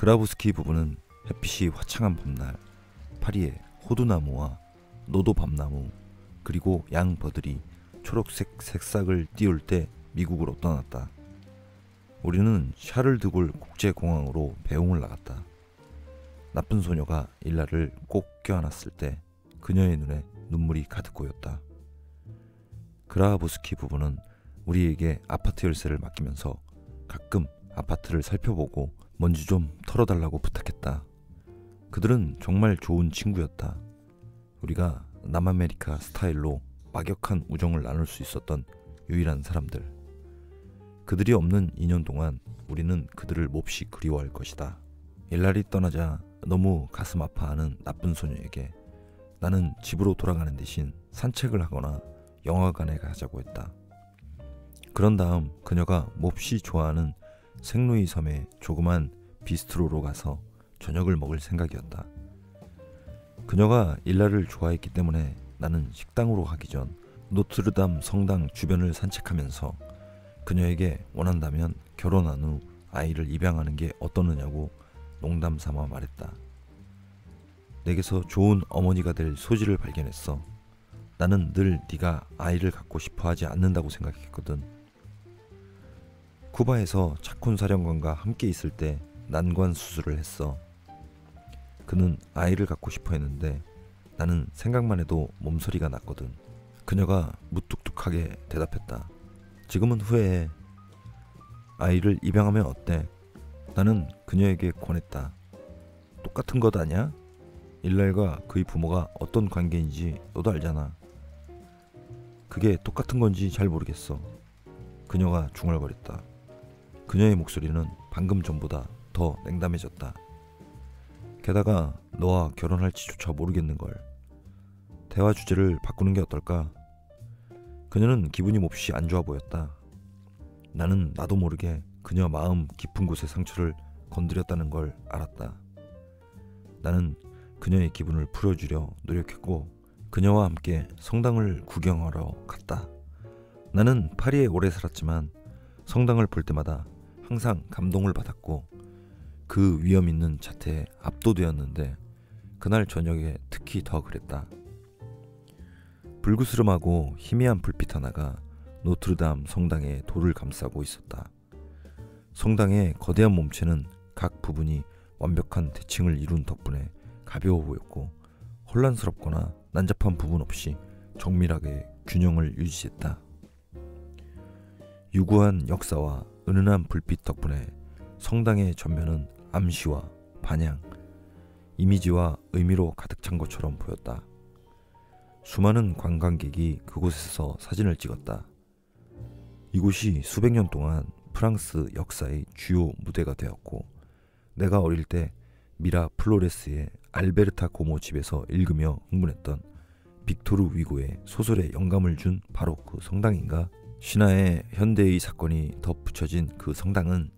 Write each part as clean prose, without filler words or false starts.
그라부스키 부부는 햇빛이 화창한 봄날 파리에 호두나무와 노도밤나무 그리고 양버들이 초록색 새싹을 띄울 때 미국으로 떠났다. 우리는 샤를드골 국제공항으로 배웅을 나갔다. 나쁜 소녀가 일라를 꼭 껴안았을 때 그녀의 눈에 눈물이 가득 고였다. 그라부스키 부부는 우리에게 아파트 열쇠를 맡기면서 가끔 아파트를 살펴보고 먼지 좀 털어달라고 부탁했다. 그들은 정말 좋은 친구였다. 우리가 남아메리카 스타일로 막역한 우정을 나눌 수 있었던 유일한 사람들. 그들이 없는 2년 동안 우리는 그들을 몹시 그리워할 것이다. 일날이 떠나자 너무 가슴 아파하는 나쁜 소녀에게 나는 집으로 돌아가는 대신 산책을 하거나 영화관에 가자고 했다. 그런 다음 그녀가 몹시 좋아하는 생루이 섬의 조그만 비스트로로 가서 저녁을 먹을 생각이었다. 그녀가 일라를 좋아했기 때문에 나는 식당으로 가기 전 노트르담 성당 주변을 산책하면서 그녀에게 원한다면 결혼한 후 아이를 입양하는 게 어떠느냐고 농담 삼아 말했다. 내게서 좋은 어머니가 될 소지를 발견했어. 나는 늘 네가 아이를 갖고 싶어 하지 않는다고 생각했거든. 쿠바에서 차콘 사령관과 함께 있을 때 난관 수술을 했어. 그는 아이를 갖고 싶어 했는데 나는 생각만 해도 몸서리가 났거든. 그녀가 무뚝뚝하게 대답했다. 지금은 후회해. 아이를 입양하면 어때? 나는 그녀에게 권했다. 똑같은 것 아냐? 일랄과 그의 부모가 어떤 관계인지 너도 알잖아. 그게 똑같은 건지 잘 모르겠어. 그녀가 중얼거렸다. 그녀의 목소리는 방금 전보다 더 냉담해졌다. 게다가 너와 결혼할지조차 모르겠는걸. 대화 주제를 바꾸는 게 어떨까? 그녀는 기분이 몹시 안 좋아 보였다. 나는 나도 모르게 그녀 마음 깊은 곳의 상처를 건드렸다는 걸 알았다. 나는 그녀의 기분을 풀어주려 노력했고 그녀와 함께 성당을 구경하러 갔다. 나는 파리에 오래 살았지만 성당을 볼 때마다 항상 감동을 받았고 그 위험 있는 자태에 압도되었는데 그날 저녁에 특히 더 그랬다. 불그스름하고 희미한 불빛 하나가 노트르담 성당의 돌을 감싸고 있었다. 성당의 거대한 몸체는 각 부분이 완벽한 대칭을 이룬 덕분에 가벼워 보였고 혼란스럽거나 난잡한 부분 없이 정밀하게 균형을 유지했다. 유구한 역사와 은은한 불빛 덕분에 성당의 전면은 암시와 반향, 이미지와 의미로 가득 찬 것처럼 보였다. 수많은 관광객이 그곳에서 사진을 찍었다. 이곳이 수백 년 동안 프랑스 역사의 주요 무대가 되었고 내가 어릴 때 미라 플로레스의 알베르타 고모 집에서 읽으며 흥분했던 빅토르 위고의 소설에 영감을 준 바로 그 성당인가? 신화의 현대의 사건이 덧붙여진 그 성당은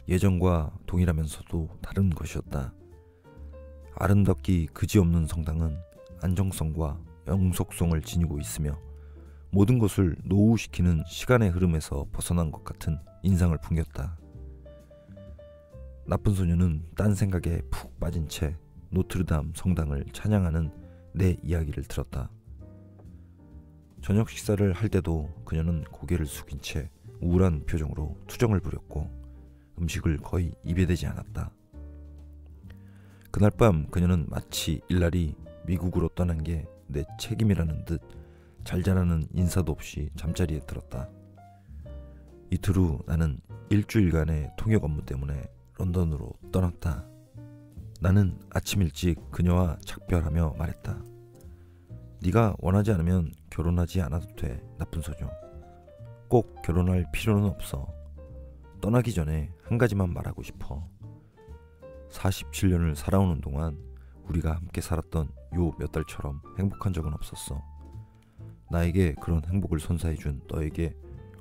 예전과 동일하면서도 다른 것이었다. 아름답기 그지없는 성당은 안정성과 영속성을 지니고 있으며 모든 것을 노후시키는 시간의 흐름에서 벗어난 것 같은 인상을 풍겼다. 나쁜 소녀는 딴 생각에 푹 빠진 채 노트르담 성당을 찬양하는 내 이야기를 들었다. 저녁 식사를 할 때도 그녀는 고개를 숙인 채 우울한 표정으로 투정을 부렸고 음식을 거의 입에 대지 않았다. 그날 밤 그녀는 마치 일날이 미국으로 떠난 게 내 책임이라는 듯 잘 자라는 인사도 없이 잠자리에 들었다. 이틀 후 나는 일주일간의 통역 업무 때문에 런던으로 떠났다. 나는 아침 일찍 그녀와 작별하며 말했다. 네가 원하지 않으면 결혼하지 않아도 돼, 나쁜 소녀. 꼭 결혼할 필요는 없어. 떠나기 전에 한 가지만 말하고 싶어. 47년을 살아오는 동안 우리가 함께 살았던 요 몇 달처럼 행복한 적은 없었어. 나에게 그런 행복을 선사해준 너에게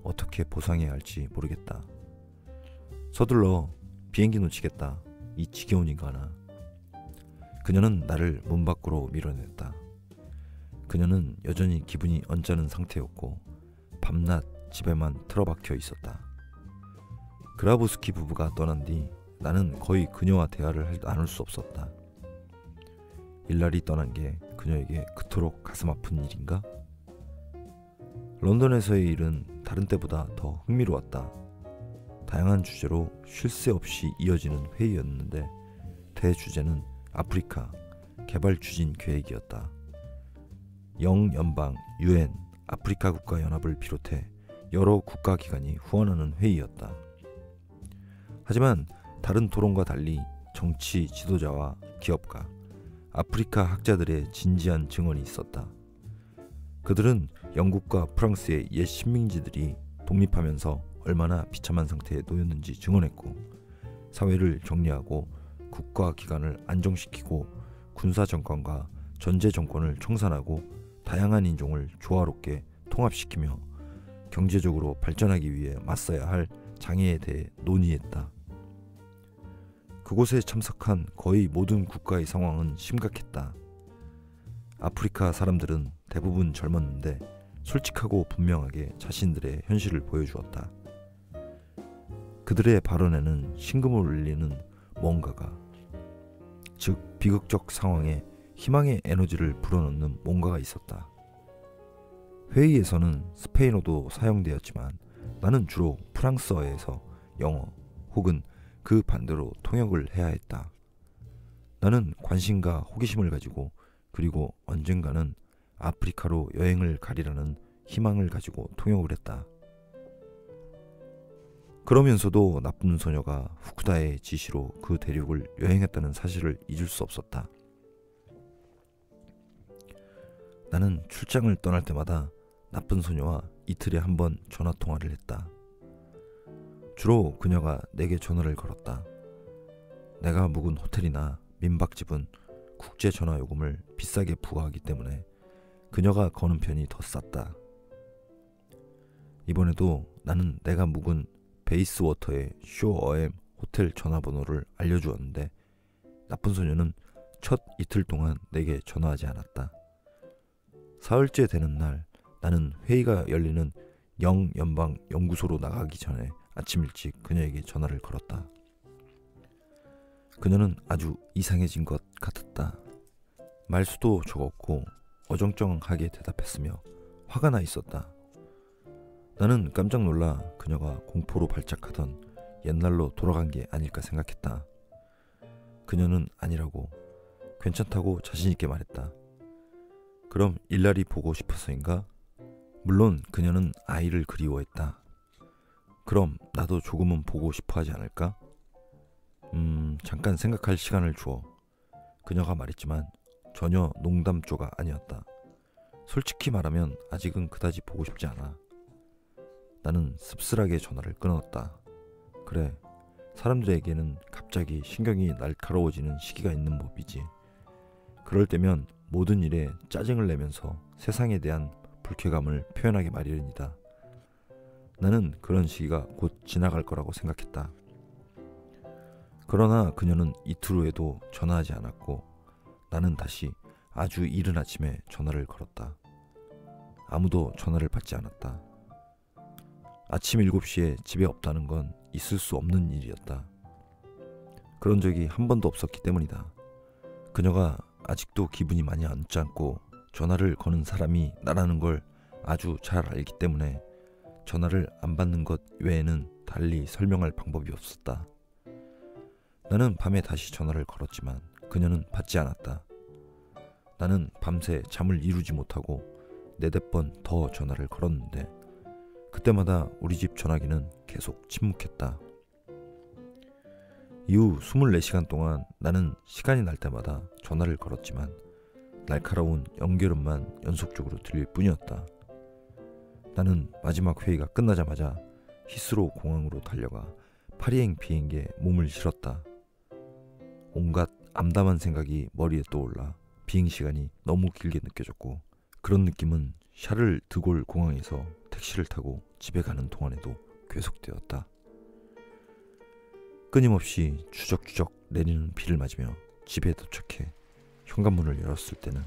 어떻게 보상해야 할지 모르겠다. 서둘러, 비행기 놓치겠다. 이 지겨운 인간아. 그녀는 나를 문 밖으로 밀어냈다. 그녀는 여전히 기분이 언짢은 상태였고 밤낮 집에만 틀어박혀 있었다. 그라부스키 부부가 떠난 뒤 나는 거의 그녀와 대화를 나눌 수 없었다. 일날이 떠난 게 그녀에게 그토록 가슴 아픈 일인가? 런던에서의 일은 다른 때보다 더 흥미로웠다. 다양한 주제로 쉴 새 없이 이어지는 회의였는데 대주제는 아프리카 개발 추진 계획이었다. 영연방 UN 아프리카 국가 연합을 비롯해 여러 국가기관이 후원하는 회의였다. 하지만 다른 토론과 달리 정치 지도자와 기업가, 아프리카 학자들의 진지한 증언이 있었다. 그들은 영국과 프랑스의 옛 식민지들이 독립하면서 얼마나 비참한 상태에 놓였는지 증언했고, 사회를 정리하고 국가기관을 안정시키고 군사정권과 전제정권을 청산하고 다양한 인종을 조화롭게 통합시키며 경제적으로 발전하기 위해 맞서야 할 장애에 대해 논의했다. 그곳에 참석한 거의 모든 국가의 상황은 심각했다. 아프리카 사람들은 대부분 젊었는데 솔직하고 분명하게 자신들의 현실을 보여주었다. 그들의 발언에는 심금을 울리는 뭔가가, 즉 비극적 상황에 희망의 에너지를 불어넣는 뭔가가 있었다. 회의에서는 스페인어도 사용되었지만 나는 주로 프랑스어에서 영어 혹은 그 반대로 통역을 해야 했다. 나는 관심과 호기심을 가지고, 그리고 언젠가는 아프리카로 여행을 가리라는 희망을 가지고 통역을 했다. 그러면서도 나쁜 소녀가 후쿠다의 지시로 그 대륙을 여행했다는 사실을 잊을 수 없었다. 나는 출장을 떠날 때마다 나쁜 소녀와 이틀에 한 번 전화 통화를 했다. 주로 그녀가 내게 전화를 걸었다. 내가 묵은 호텔이나 민박집은 국제 전화 요금을 비싸게 부과하기 때문에 그녀가 거는 편이 더 쌌다. 이번에도 나는 내가 묵은 베이스워터의 쇼어엠 호텔 전화번호를 알려주었는데 나쁜 소녀는 첫 이틀 동안 내게 전화하지 않았다. 사흘째 되는 날, 나는 회의가 열리는 영연방 연구소로 나가기 전에 아침 일찍 그녀에게 전화를 걸었다. 그녀는 아주 이상해진 것 같았다. 말수도 적었고 어정쩡하게 대답했으며 화가 나 있었다. 나는 깜짝 놀라 그녀가 공포로 발작하던 옛날로 돌아간 게 아닐까 생각했다. 그녀는 아니라고, 괜찮다고 자신있게 말했다. 그럼 일날이 보고 싶어서인가? 물론 그녀는 아이를 그리워했다. 그럼 나도 조금은 보고 싶어 하지 않을까? 잠깐 생각할 시간을 주어. 그녀가 말했지만 전혀 농담조가 아니었다. 솔직히 말하면 아직은 그다지 보고 싶지 않아. 나는 씁쓸하게 전화를 끊었다. 그래, 사람들에게는 갑자기 신경이 날카로워지는 시기가 있는 법이지. 그럴 때면 모든 일에 짜증을 내면서 세상에 대한 불쾌감을 표현하기 마련이다. 나는 그런 시기가 곧 지나갈 거라고 생각했다. 그러나 그녀는 이틀 후에도 전화하지 않았고 나는 다시 아주 이른 아침에 전화를 걸었다. 아무도 전화를 받지 않았다. 아침 7시에 집에 없다는 건 있을 수 없는 일이었다. 그런 적이 한 번도 없었기 때문이다. 그녀가 아직도 기분이 많이 안 좋고 전화를 거는 사람이 나라는 걸 아주 잘 알기 때문에 전화를 안 받는 것 외에는 달리 설명할 방법이 없었다. 나는 밤에 다시 전화를 걸었지만 그녀는 받지 않았다. 나는 밤새 잠을 이루지 못하고 4-5번 더 전화를 걸었는데 그때마다 우리 집 전화기는 계속 침묵했다. 이후 24시간 동안 나는 시간이 날 때마다 전화를 걸었지만 날카로운 연결음만 연속적으로 들릴 뿐이었다. 나는 마지막 회의가 끝나자마자 히스로 공항으로 달려가 파리행 비행기에 몸을 실었다. 온갖 암담한 생각이 머리에 떠올라 비행시간이 너무 길게 느껴졌고 그런 느낌은 샤를 드골 공항에서 택시를 타고 집에 가는 동안에도 계속되었다. 끊임없이 추적추적 내리는 비를 맞으며 집에 도착해 현관문을 열었을 때는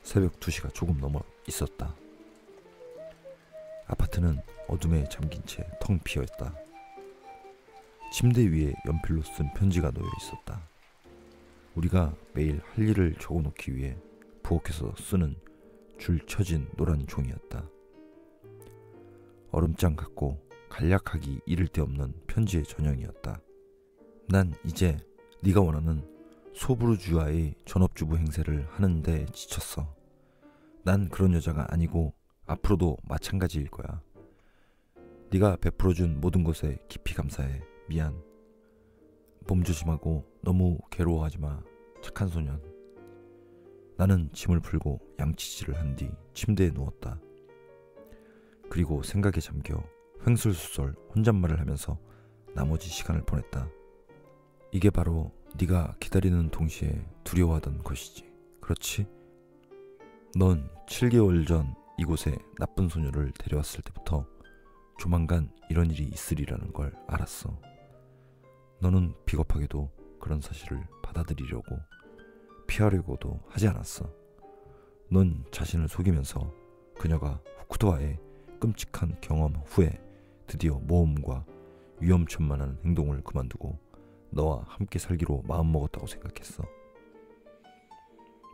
새벽 2시가 조금 넘어 있었다. 아파트는 어둠에 잠긴 채 텅 비어있다. 침대 위에 연필로 쓴 편지가 놓여 있었다. 우리가 매일 할 일을 적어놓기 위해 부엌에서 쓰는 줄 쳐진 노란 종이였다. 얼음장 같고 간략하기 이를 데 없는 편지의 전형이었다. 난 이제 네가 원하는 소부르주아의 전업주부 행세를 하는 데 지쳤어. 난 그런 여자가 아니고 앞으로도 마찬가지일 거야. 네가 베풀어준 모든 것에 깊이 감사해. 미안. 몸조심하고 너무 괴로워하지 마. 착한 소년. 나는 짐을 풀고 양치질을 한 뒤 침대에 누웠다. 그리고 생각에 잠겨 횡설수설 혼잣말을 하면서 나머지 시간을 보냈다. 이게 바로 네가 기다리는 동시에 두려워하던 것이지. 그렇지? 넌 7개월 전 이곳에 나쁜 소녀를 데려왔을 때부터 조만간 이런 일이 있으리라는 걸 알았어. 너는 비겁하게도 그런 사실을 받아들이려고 피하려고도 하지 않았어. 넌 자신을 속이면서 그녀가 후쿠도와의 끔찍한 경험 후에 드디어 모험과 위험천만한 행동을 그만두고 너와 함께 살기로 마음먹었다고 생각했어.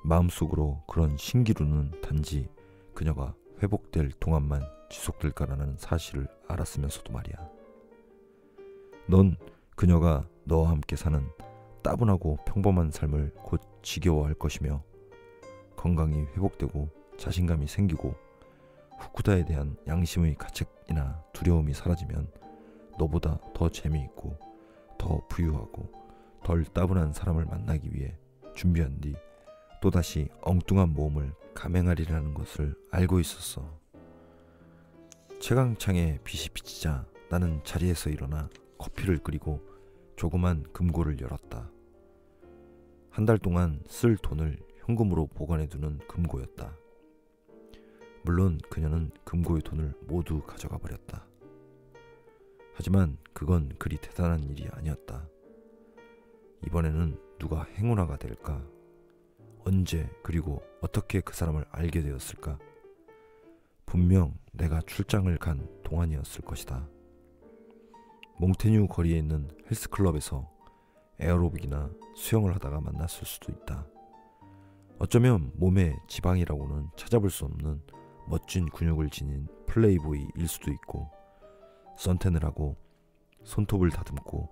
마음속으로 그런 신기루는 단지 그녀가 회복될 동안만 지속될까라는 사실을 알았으면서도 말이야. 넌 그녀가 너와 함께 사는 따분하고 평범한 삶을 곧 지겨워할 것이며 건강이 회복되고 자신감이 생기고 후쿠다에 대한 양심의 가책이나 두려움이 사라지면 너보다 더 재미있고 더 부유하고 덜 따분한 사람을 만나기 위해 준비한 뒤 또다시 엉뚱한 모험을 감행하리라는 것을 알고 있었어. 채광창에 빛이 비치자 나는 자리에서 일어나 커피를 끓이고 조그만 금고를 열었다. 한 달 동안 쓸 돈을 현금으로 보관해두는 금고였다. 물론 그녀는 금고의 돈을 모두 가져가 버렸다. 하지만 그건 그리 대단한 일이 아니었다. 이번에는 누가 행운아가 될까? 언제 그리고 어떻게 그 사람을 알게 되었을까? 분명 내가 출장을 간 동안이었을 것이다. 몽테뉴 거리에 있는 헬스클럽에서 에어로빅이나 수영을 하다가 만났을 수도 있다. 어쩌면 몸에 지방이라고는 찾아볼 수 없는 멋진 근육을 지닌 플레이보이일 수도 있고 선탠을 하고 손톱을 다듬고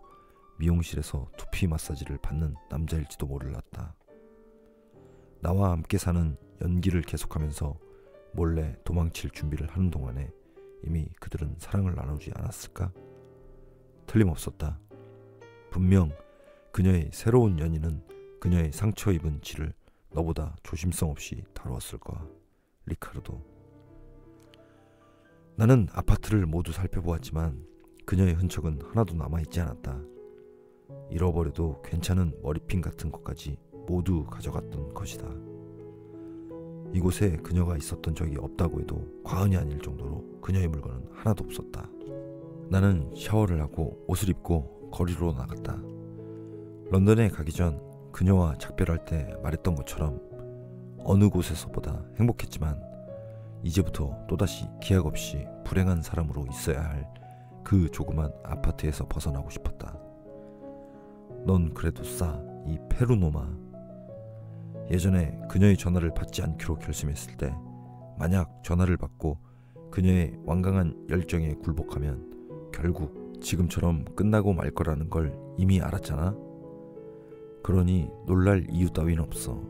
미용실에서 두피 마사지를 받는 남자일지도 몰랐다. 나와 함께 사는 연기를 계속하면서 몰래 도망칠 준비를 하는 동안에 이미 그들은 사랑을 나누지 않았을까? 틀림없었다. 분명 그녀의 새로운 연인은 그녀의 상처 입은 지를 너보다 조심성 없이 다루었을 거야. 리카르도. 나는 아파트를 모두 살펴보았지만 그녀의 흔적은 하나도 남아있지 않았다. 잃어버려도 괜찮은 머리핀 같은 것까지 모두 가져갔던 것이다. 이곳에 그녀가 있었던 적이 없다고 해도 과언이 아닐 정도로 그녀의 물건은 하나도 없었다. 나는 샤워를 하고 옷을 입고 거리로 나갔다. 런던에 가기 전 그녀와 작별할 때 말했던 것처럼 어느 곳에서보다 행복했지만 이제부터 또다시 기약 없이 불행한 사람으로 있어야 할 그 조그만 아파트에서 벗어나고 싶었다. 넌 그래도 싸, 이 페루노마. 예전에 그녀의 전화를 받지 않기로 결심했을 때 만약 전화를 받고 그녀의 완강한 열정에 굴복하면 결국 지금처럼 끝나고 말 거라는 걸 이미 알았잖아. 그러니 놀랄 이유 따윈 없어.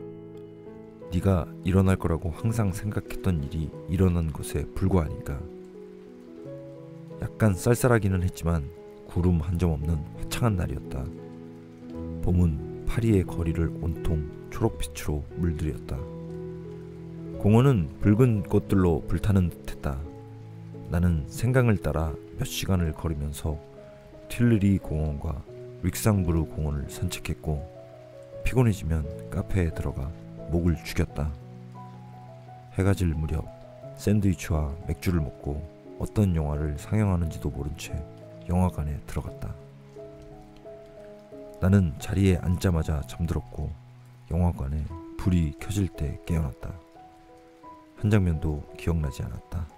네가 일어날 거라고 항상 생각했던 일이 일어난 것에 불과하니까. 약간 쌀쌀하기는 했지만 구름 한 점 없는 화창한 날이었다. 봄은 파리의 거리를 온통 초록빛으로 물들였다. 공원은 붉은 꽃들로 불타는 듯했다. 나는 생강을 따라 몇 시간을 걸으면서 틸르리 공원과 윅상부르 공원을 산책했고 피곤해지면 카페에 들어가 목을 죽였다. 해가 질 무렵 샌드위치와 맥주를 먹고 어떤 영화를 상영하는지도 모른 채 영화관에 들어갔다. 나는 자리에 앉자마자 잠들었고 영화관에 불이 켜질 때 깨어났다. 한 장면도 기억나지 않았다.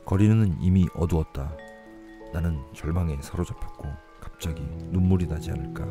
거리는 이미 어두웠다. 나는 절망에 사로잡혔고 갑자기 눈물이 나지 않을까